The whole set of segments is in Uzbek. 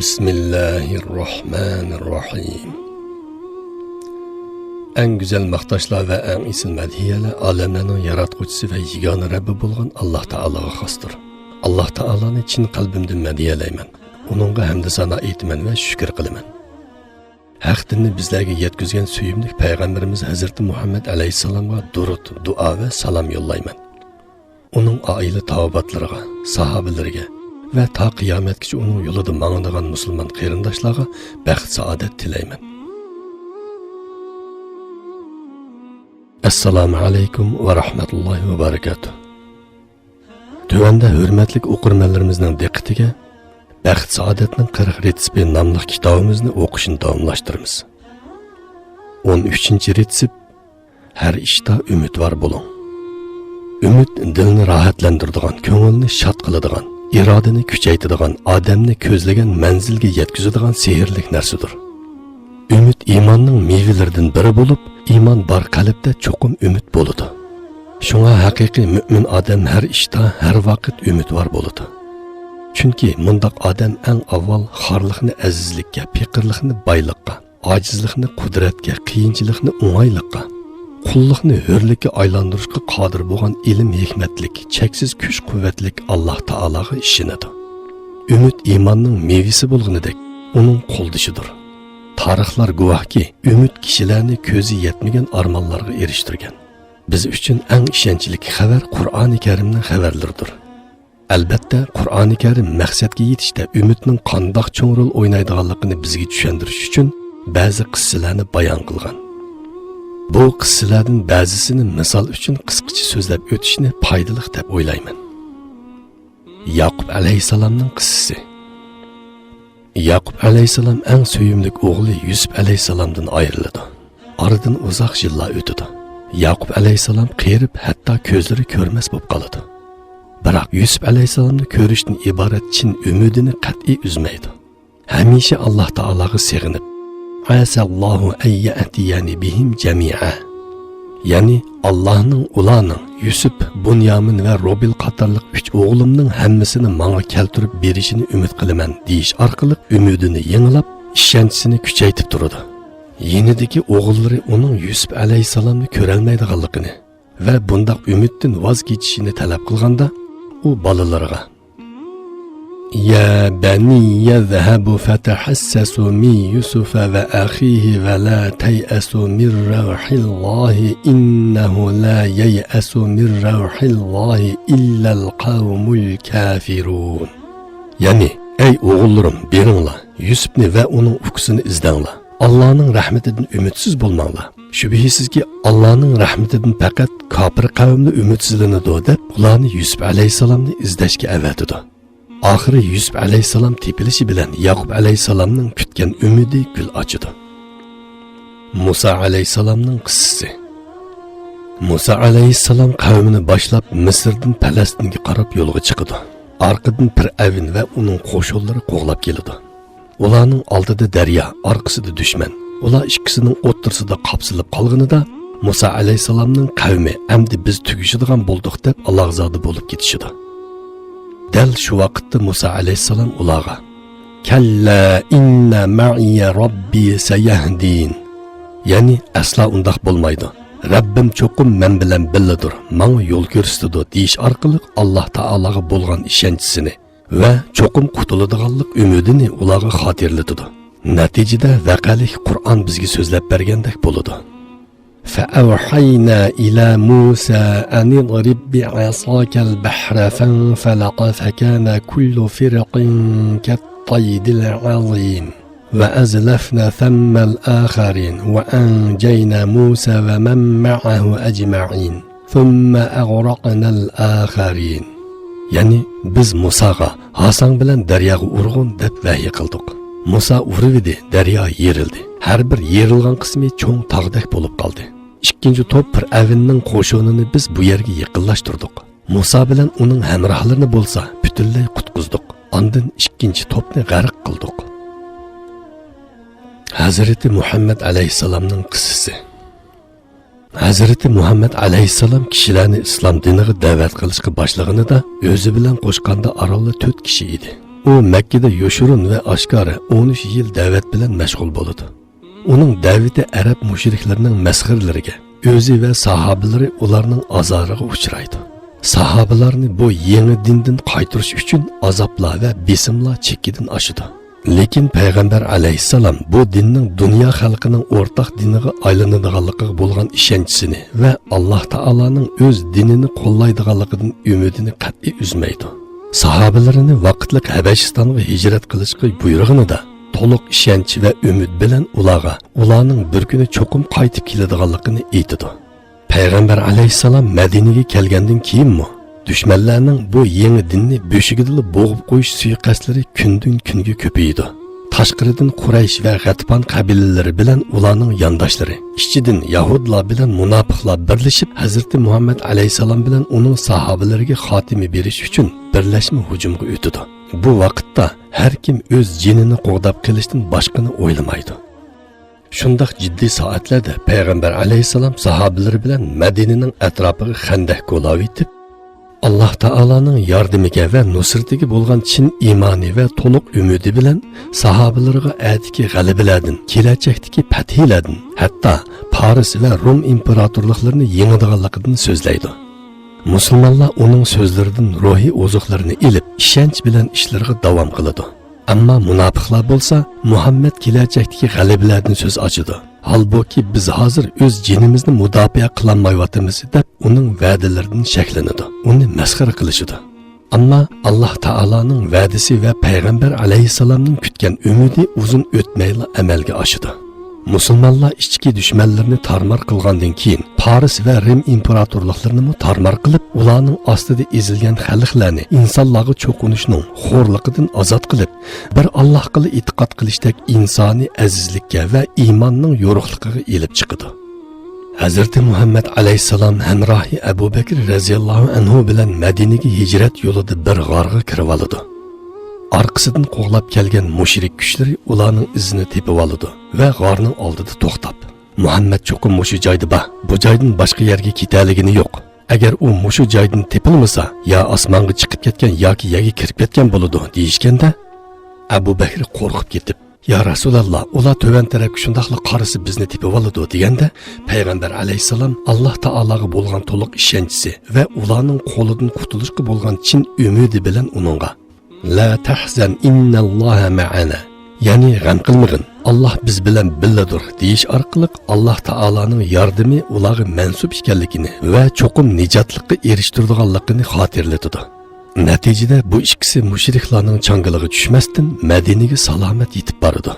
Bismillahirrahmanirrahim. En güzel maqtaşlar ve en isil medhiyeler alemlerin yaratquchisi ve yegane Rabbi bolgan Allah Ta'alaga xosdir. Allah Ta'alani chin qalbimdan medhiyeleyman. Onunga hamd sana aytman ve şükür qilaman. Haq dinni bizlarga yetkizgan suyimli payg'ambarimiz Hazreti Muhammad alayhissalomga durud, duo ve salam yollayman. Onun aile tavabatlariga, sahabilariga ve ta qiyomatgacha uning yo'lida mangadigan musulmon qarindoshlarga baxt saodat tilayman. Assalomu alaykum va rahmatullohi va barakatuh. Tövəndə hörmətli oqurmanlarimizning diqqətiga Baxt Saadətning 40 retsipti nomli kitobimizni o'qishni davomlashtiramiz. 13-retsip Har ishda umidvor bo'ling. Umid dilni rohatlantiradigan, ko'ngilni shod qiladigan, irodani kuchaytiradigan, odamni ko'zlagan manzilga yetkazadigan sehrli narsadir. Umid iymonning mevalaridan biri bo'lib, iymon bor qalbda cho'qim umid bo'ladi. Shunga haqiqiy mu'min odam har ishda, har vaqt umidvor bo'ladi. Chunki mundaq odam eng avval xorlikni azizlikka, fiqirlikni boylikka, ojizlikni qudratga, qiyinchilikni o'ng'aylikqa, qullikni hurlikka aylantirishga qodir bo'lgan ilm hikmatlik, cheksiz kuch-quvvatlik Alloh taologa ishonadi. Umid iymonning mevasi bo'lganidek, uning qo'ldishidir. Tarixlar guvohki, umid kishilarni ko'zi yetmagan armonlarga erishtirgan. Biz uchun eng ishonchli xabar Qur'oni Karimning xabarlaridir. Albatta, Qur'oni Karim maqsadga yetishda umidning qandoq cho'ng rol o'ynaydiganligini bizga tushuntirish uchun ba'zi qissalarni bayon qilgan. Bu qissalardan ba'zisini misol uchun qisqacha so'zlab o'tishni foydali deb o'ylayman. Yaqub alayhisalomning qissasi. Yaqub alayhisalom eng suyimli o'g'li Yusuf alayhisalomdan ayriladi. Oradan uzoq yillar o'tadi. Yaqub alayhisalom qerib, hatto ko'zlari ko'rmas bo'lib qoladi. Biroq Yusuf alayhisalomni ko'rishdan iborat chin umidini qat'iy uzmaydi. Hamisha Alloh taologa sig'inib, "Asallohu ayyatiyani bihim jami'a." Ya'ni Allohning ularning Yusuf, Bunyamin va Robil qatorliq 3 o'g'limning hammasini menga keltirib berishini umid qilaman deyish orqali umidini yengilab, ishonchisini kuchaytirib turadi. Yenidagi o'g'illari uning Yusuf alayhisalomni ko'rolmaydiganligini va bundaq umiddan voz kechishini talab qilganda, u bolalarga "Ya bani yadhhabu fatahassasu min Yusuf va akhihi va la tayasu min rawhillahi innahu la yayasu min rawhillahi illa al-qawmul kafirun." Yani, ey o'g'illarim, beringlar, Yusufni va uning ukisini izlanglar. Allah'ın rahmetinden ümitsiz bulmanglar. Şübihsizki Allah'ın rahmetinden faqat kafir qavmni umitsizlanadi deb ularni Yusuf alayhisalomni izlashga avatidi. Oxiri Yusuf alayhisalom tepilishi bilan Yaqub alayhisalomning kutgan umidi gul ochdi. Musa alayhisalomning qissasi. Musa alayhisalom qavmini boshlab Misrdan Falastinga qarab yo'lga chiqdi. Orqadan Fir'avn va uning qo'shinlari qo'g'lab keldi. Ularning oldida daryo, orqasida dushman. Ular ikkisining o'rtasida qapsilib qolganida Musa alayhisalomning qavmi "Amdi biz tugishadigan bo'ldik" deb alog'zodi bo'lib ketishdi. Dal shu vaqtda Musa alayhisalom ularga "Kalla inna ma'iya robbi sayahdin." Ya'ni asla undaq bo'lmaydi. Rabbim cho'qim men bilan billadir, menga yo'l ko'rsatadi deyish orqali Alloh taologa bo'lgan ishonchisini va cho'qim qutuladiganlik umidini ularga xotirlatadi. Natijada vaqalik Qur'on bizga so'zlab bergandek bo'ladi. فأوحينا إلى موسى أن اضرب بعصاك البحر فانفلق فكان كل فرق كالطيد العظيم وأزلفنا ثم الآخرين وأنجينا موسى ومن معه أجمعين ثم أغرقنا الآخرين. Yani biz Musa'ga Hasan bilan daryoga urg'un deb vahiy qildik. Musa urivdi, daryo yerildi. Har bir yerilgan qismi cho'ng tog'dek bo'lib qoldi. Ikkinchi to'p Fir'avnning qo'shinini biz bu yerga yaqinlashtirdik. Musa bilan uning hamrohlarini bo'lsa butunlay qutqizdik. Ondan ikkinchi to'pni g'arq qildik. Hazreti Muhammad alayhisalomning qissasi. Hazreti Muhammad alayhisalom kishilarni islom diniga da'vat qilishga boshlaganida o'zi bilan qo'shqanda orolda 4 kishi edi. u Makkada yoshurun va oshkora 13 yil da'vat bilan mashg'ul bo'ldi. Uning da'vati arab mushriklarning masxirlariga, o'zi va sahobalari ularning azoriga uchraydi. Sahobalarni bu yangi dindan qaytarish uchun azoblar va besimlar chekkidan oshidi. Lekin payg'ambar alayhissalom bu dinning dunyo xalqining o'rtaq diniga aylanadiganligiga bo'lgan ishonchisini va Alloh taolaning o'z dinini qo'llaydiganligidan umidini qat'iy uzmaydi. Sahabalarini vaqtlik Habashistonga hijrat qilishga buyrug'inida to'liq ishonch va umid bilan ularning bir kuni cho'qim qaytib keladiganligini aytdi. Payg'ambar alayhissalom Madinaga kelgandan keyinmi dushmanlarning bu yangi dinni bo'shigida bo'g'ib qo'yish suiqastlari kundan kunga ko'paydi. Tashqaridan Quraysh va G'atfon qabilalari bilan ularning yondoshlari, ichidan Yahudlar bilan munofiqlar birlashib Hazrati Muhammad alayhisalom bilan uning sahobalariga xotimi berish uchun birlashma hujumga o'tdi. Bu vaqtda har kim o'z jinini qo'g'dab qilishdan boshqani o'ylamaydi. Shundoq jiddiy soatlarda payg'ambar alayhisalom sahobalari bilan Madinaning atrofiga xandak qo'lab etib, Alloh taolaning yordamiga va nusratiga bo'lgan chin iymoni va to'liq umidi bilan sahobalariga atiki g'alabalardan, kelajakdagi fathlardan, hatto Paris va Rum imperatorliklarini yengadiganligidan so'zlaydi. Musulmonlar uning so'zlaridan ruhiy ozuqlarini ilib, ishonch bilan ishlariga davom qiladi. Ammo munofiqlar bo'lsa, Muhammad kelajakdagi g'alabalardan so'z ochadi. Halbuki biz hozir o'z jinimizni mudofaa qilolmayotimiz deb uning va'dalaridan shaklanadi. Uni masxara qilishadi. Ammo Alloh taolaning va'dasi va payg'ambar alayhisalomning kutgan umidi uzun o'tmayla amalga oshdi. Musulmonlar ichki dushmanlarni tarmar qilgandan keyin Paris va Rim imperatorliklarini tarmar qilib, ularning ostida ezilgan xalqlarni insonlarga cho'qinishning xo'rligidan ozod qilib, bir Allohga e'tiqod qilishdek insoniy azizlikka va iymonning yo'riqligiga elib chiqdi. Hazrati Muhammad alayhisalom hamrohi Abu Bakr radhiyallohu anhu bilan Madinaga hijrat yo'lida bir g'orga kirib oldi. Arkasından qo'g'lab kelgan mushrik kuchlar ularning izini tepib oldi va g'orning oldida to'xtab, Muhammad cho'qim mushu joyda bu joydan boshqa yerga ketaligini yo'q. Agar u mushu joydan tepilmasa, ya osmonga chiqib ketgan yoki yerga kirib ketgan bo'ladi deyishganda, Abu Bakr qo'rqib ketib, "Ya Rasululloh, ular to'van tarafga shundaqla qarisi bizni tepib oladi" deganda, payg'ambar alayhisalom Alloh taolaga bo'lgan to'liq ishonchisi va ularning qo'lidan qutulishga bo'lgan chin umidi bilan uningga "La tahzan innalloha ma'ana", ya'ni g'am qilmag'in, Alloh biz bilan billadir deyish orqali Alloh taolaning yordami ularga mansub ekanligini va cho'qim nijotlikka erishtiradiganligini xotirlatadi. Natijada bu ikkisi mushriklarning changaliga tushmasdan Madinaga salomat yetib bordi.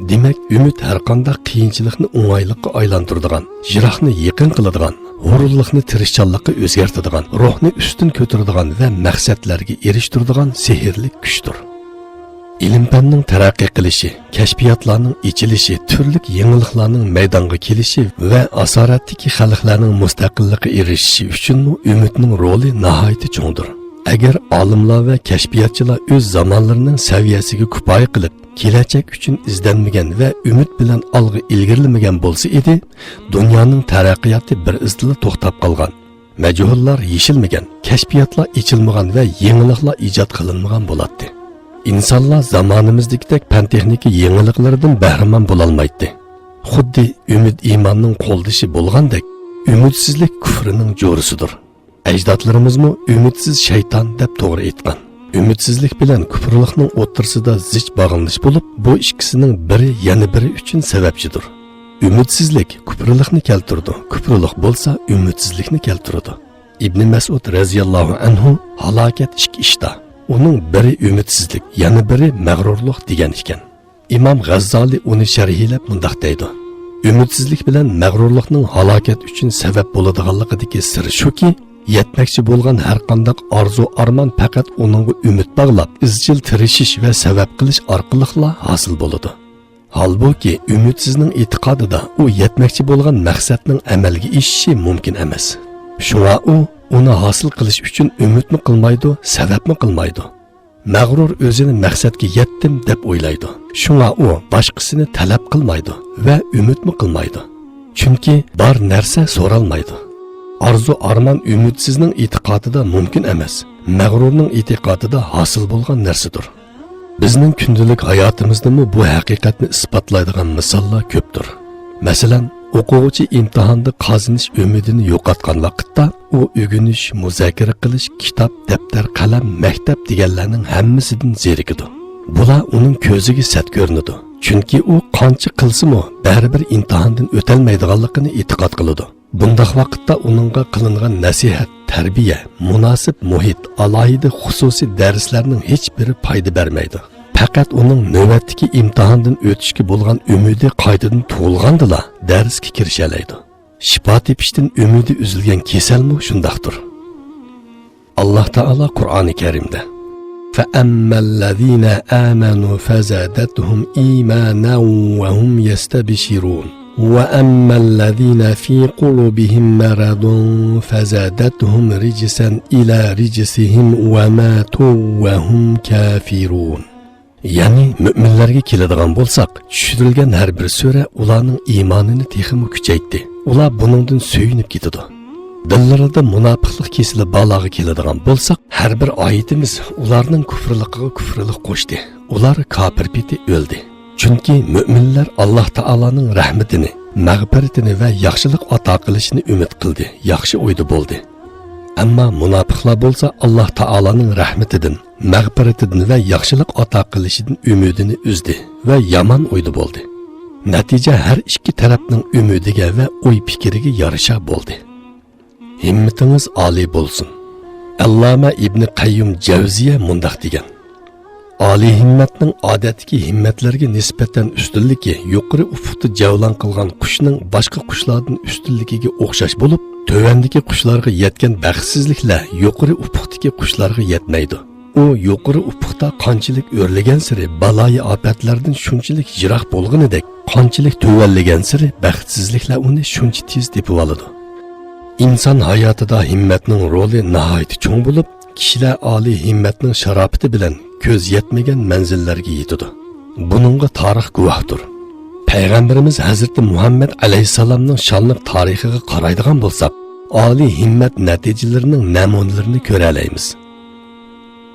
Demak, umid har qanday qiyinchilikni o'ng'aylikqa aylantiradigan, yiroqni yaqin qiladigan, g'ururlikni tirishchanlikqa o'zgartiradigan, ruhni ustun ko'taradigan va maqsadlarga erishtiradigan sehrli kuchdir. Ilm-fanning taraqqiy qilishi, kashfiyotlarning ichilishi, turli yangiliklarning maydonga kelishi va asoratdagi xalqlarning mustaqillikka erishishi uchun umidning roli nihoyatda cho'ngdir. Agar olimlar va kashfiyotchilar o'z zamonlarining saviyasiga kifoya qilib, kelajak uchun izlanmagan va umid bilan olg'a ilgirlamagan bo'lsa edi, dunyoning taraqqiyoti bir izda to'xtab qolgan. Majhullar yeshilmagan, kashfiyotlar ichilmagan va yangiliklar ijod qilinmagan bo'ladi. İnsanlar zamanımızdagidek fan texnika yengiliklaridan bahramand bo'la olmaydi. Xuddi umid iymonning qo'ldishi bo'lgandek, umidsizlik kufrining jo'risidir. Ajdodlarimizmi umidsiz shayton deb to'g'ri aytgan. Umidsizlik bilan kufrlikning o'rtasida zich bog'lanish bo'lib, bu ikkisining biri yana biri uchun sababchidir. Umidsizlik kufrlikni keltirdi, kufrlik bo'lsa umidsizlikni keltirdi. Ibn Mas'ud radhiyallohu anhu halokat ikki ishda. Onun biri ümidsizlik, yana biri mag'rurlik degan ekan. İmam G'azzoli uni sharhlab mundaq deydi: Ümidsizlik bilan mag'rurlikning halokat uchun sabab bo'ladiganligidagi sir shuki, yetmoqchi bo'lgan har qanday orzu armon faqat uningga umid bog'lab, izchil tirishish va sabab qilish orqali hosil bo'ladi. Halbuki ümidsizning e'tiqodida u yetmoqchi bo'lgan maqsadning amalga oshishi mumkin emas. Shunga uni hosil qilish uchun umidni qilmaydi, sababni qilmaydi. Mag'rur o'zini maqsadga yetdim deb o'ylaydi. Shunga u boshqasini talab qilmaydi va umidni qilmaydi. Chunki bor narsa so'ralmaydi. Arzu armon umidsizning e'tiqodida mumkin emas. mag'rurning e'tiqodida hosil bo'lgan narsadir. Bizning kundalik hayotimizda bu haqiqatni isbotlaydigan misollar ko'pdir. Masalan, o'quvchi imtihonda qozonish umidini yo'qotgan vaqtda u o'rganish, muzokara qilish, kitob, daftar, qalam, maktab deganlarning hammasidan zerikidi. Bular uning ko'ziga sat ko'rinadi. Chunki u qancha qilsa-mu baribir imtihondan o'tolmaydiganligini e'tiqod qiladi. Bundaq vaqtda uningga qilingan nasihat, tarbiya, munosib muhit, alohida xususiy darslarning hech biri foyda bermaydi. Faqat uning navbatdagi imtihondan o'tishga bo'lgan umidi qaytadan tug'ilgandila darsga kirisha oladi. Shifo tepishdan umidi uzilgan kasalmi shundaqdir. Alloh taolo Qur'oni Karimda فَأَمَّا الَّذِينَ آمَنُوا فَزَادَتْهُمْ إِيمَانًا وَهُمْ يَسْتَبْشِرُونَ وَأَمَّا الَّذِينَ فِي قُلُوبِهِمْ مَرَضٌ فَزَادَتْهُمْ رِجْسًا إِلَى رِجْسِهِمْ وَمَاتُوا وَهُمْ كَافِرُونَ. Yani müminlerge keladigan bolsak, düşürülgen her bir sure ularning imanını teximi küçeytdi. Ular bunundan söyünüp gitidi. Dillarida munofiqlik kesili balog'i keladigan bo'lsak, har bir oyatimiz ularning kufrligiga kufrlik qo'shdi. Ular kofir peti o'ldi. Chunki mu'minlar Alloh taolaning rahmatini, mag'firatini va yaxshilik ato qilishini umid qildi, yaxshi o'yda bo'ldi. Ammo munofiqlar bo'lsa Alloh taolaning rahmatidan, mag'firatidan va yaxshilik ato qilishidan umidini uzdi va yomon o'yda bo'ldi. Natija har ikki tarafning umidiga va o'y fikriga yarasha bo'ldi. Himmetiniz âli bolsun. Allama İbn Qayyum Cevziye mundaq degan. Âli himmetning odatdagi himmetlarga nisbatan ustunligi yuqori ufqda javlan qilgan qushning boshqa qushlardan ustunligiga o'xshash bo'lib, tövandagi qushlarga yetgan baxtsizliklar yuqori ufqdagi qushlarga yetmaydi. U yuqori ufqda qanchalik o'rlagan siri baloyi ofatlardan shunchalik yiroq bo'lganidek, qanchalik tövanlagan siri baxtsizliklar uni shuncha tez tepib oladi. İnsan hayatida himmetning roli nihoyat cho'ng bo'lib, kishilar oliy himmetning sharofati bilan ko'z yetmagan manzillarga yetadi. Buningga tarix guvohdir. Payg'ambarimiz Hazrati Muhammad alayhisalomning shonli tarixiga qaraydigan bo'lsak, oliy himmet natijalarining namunalarini ko'ra olamiz.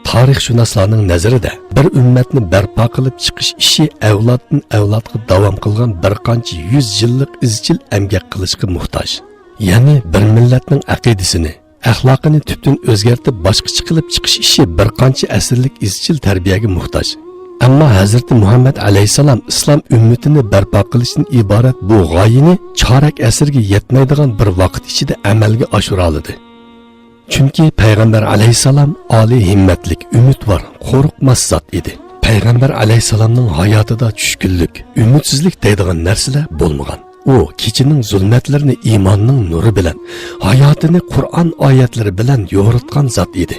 Tarixshunoslarning nazarida bir ummatni barpo qilib chiqish ishi avloddan avlodga davom qilgan bir qancha 100 yillik izchil emgak qilishga muhtoj. Yani bir milletning aqidasini, axloqini tubdan o'zgartib boshqacha qilib chiqish ishi bir qancha asrlik izchil tarbiyaga muhtoj. Ammo Hazrati Muhammad alayhisalom islom ummatini barpo qilishdan iborat bu g'oyani chorak asrga yetmaydigan bir vaqt ichida amalga oshira oldi. Chunki payg'ambar alayhisalom oliy himmatlik, umidvor, qo'rqmas zot edi. Payg'ambar alayhisalomning hayotida tushkunlik, umidsizlik deydigan narsalar bo'lmagan. O kechining zulmatlarini iymonning nuri bilan, hayotini Qur'on oyatlari bilan yo'ritgan zot edi.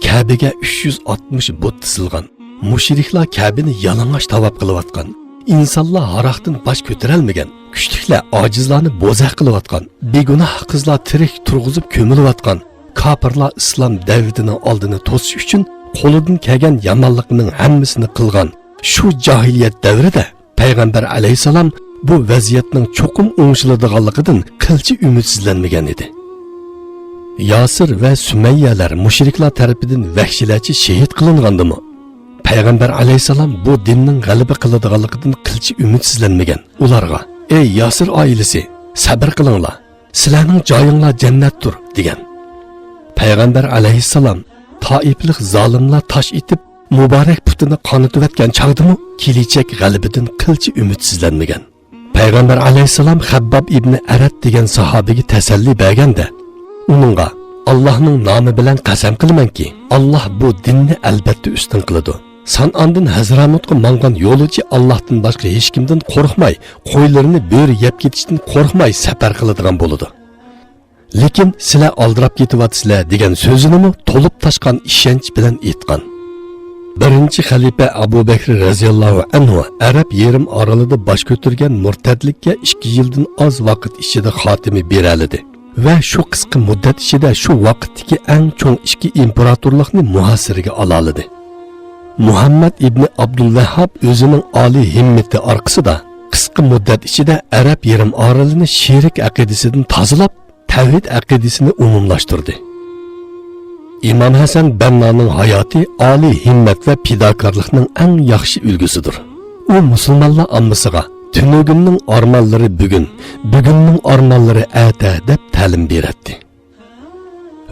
Kabe'ga 360 but tisilgan, mushriklar Kabe'ni yalang'och tavob qilayotgan, insonlar haroqdan bosh ko'tarolmagan, kuchliklar ojizlarni bo'zaq qilayotgan, begunoh qizlar tirik turg'izib ko'milayotgan, kofirlar islom davlatining oldini to'sish uchun qo'lidan kelgan yomonlikning hammasini qilgan shu jahiliyat davrida payg'ambar alayhisalom bu vaziyatning cho'qim o'ngishiladiganligidan qilchi umidsizlanmagan edi. Yasir va Sumayyalar mushriklar tarafidan vahshiylarcha shahid qilingandimi? Payg'ambar alayhisalom bu dinning g'alaba qiladiganligidan qilchi umidsizlanmagan. Ularga: "Ey Yasir oilasi, sabr qilinglar. Sizlarning joyinglar jannatdir" degan. Payg'ambar alayhisalom Toiflik zolimlar tosh etib muborak putini qonitayotgan chog'dimi, kelajak g'alabadan qilchi umidsizlanmagan. Payg'ambar alayhisalom Habbab ibn Arad degan sahobiga tasalli berganda, uningga: "Allohning nomi bilan qasam qilamanki, Alloh bu dinni albatta ustun qiladi. San andin Hazramutga mangan yo'lovchi Allohdan boshqa hech kimdan qo'rqmay, qo'ylarini bo'ri yeb ketishdan qo'rqmay safar qiladigan bo'ladi. Lekin sizlar aldirab ketyapsizlar" degan so'zini to'lib toshgan ishonch bilan aytgan. Birinchi xalifa Abu Bakr radhiyallohu anhu Arab yerim oralida bosh ko'targan murtadlikka 2 yildan oz vaqt ichida xotimi beraladi va shu qisqa muddat ichida shu vaqtdagi eng cho'ng ikki imperatorlikni muhosiraga oladi. Muhammad ibn Abdulvahhab o'zining oliy himmati orqasida qisqa muddat ichida Arab yerim oralini shirik aqidasidan tozalab, tavhid aqidasini umumlashtirdi. İmam Hasan Bannoning hayoti oliy himmat va fidokorlikning eng yaxshi ulgusidir. U musulmonlar ommasiga tunugunning armonlari bugun, bugunning armonlari ata deb ta'lim beradi.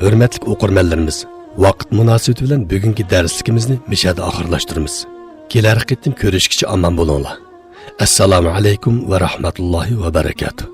Hurmatli o'qirmanlarimiz, vaqt munosabati bilan bugungi darsligimizni mishada oxirlashtiramiz. Kelar qitim ko'rishguncha omon bo'linglar. Assalomu alaykum va rahmatullohi va barakatuh.